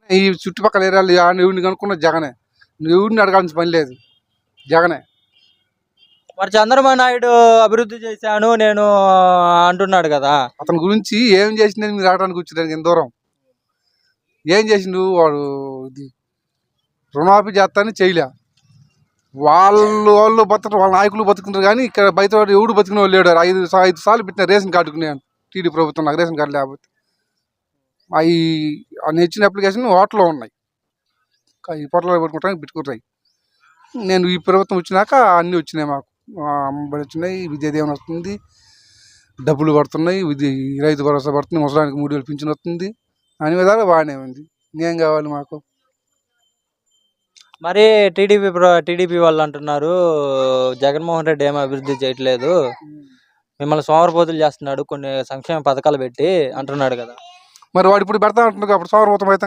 ఈ చుట్టుపక్కల ఏరియాలు ఎవరిని కనుక్కున్న జగనే. ఎవరిని అడగాల్సిన పని లేదు, జగనే. మరి చంద్రబాబు నాయుడు అభివృద్ధి చేశాను నేను అంటున్నాడు కదా. అతని గురించి ఏం చేసిందని మీరు ఆడడానికి వచ్చారు ఇంత దూరం. ఏం చేసిండు వాడు? ఇది రుణమాఫీ చేస్తానని చేయలే. వాళ్ళు బతకరు, వాళ్ళ నాయకులు బతుకుంటారు, కానీ ఇక్కడ బయట వాడు ఎవడు బతికిన వాళ్ళు లేడు. 5 సార్లు పెట్టిన రేషన్ కార్డుకు నేను టీడీ ప్రభుత్వం, నాకు రేషన్ కార్డు లేకపోతే అవి ఇచ్చిన అప్లికేషన్ హోటల్లో ఉన్నాయి. ఈ పొట్టలో పెట్టుకుంటానికి పెట్టుకుంటాయి. నేను ఈ ప్రభుత్వం వచ్చినాక అన్నీ వచ్చినాయి మాకు. అమ్మబడి వచ్చినాయి, విద్యా దీవెన వస్తుంది, డబ్బులు పడుతున్నాయి, రైతు భరోసా పడుతుంది, ముసలానికి 3,000 పింఛన్ వస్తుంది. అన్ని విధాలు బాగానే ఉంది. ఇంకేం కావాలి మాకు? మరి టీడీపీ వాళ్ళు అంటున్నారు జగన్మోహన్ రెడ్డి ఏమీ అభివృద్ధి చేయట్లేదు, మిమ్మల్ని సోమరపోతులు చేస్తున్నాడు, కొన్ని సంక్షేమ పథకాలు పెట్టి అంటున్నాడు కదా. మరి వాడు ఇప్పుడు పెడతా అంటున్నాడు, అప్పుడు సోమరపోతం అయితే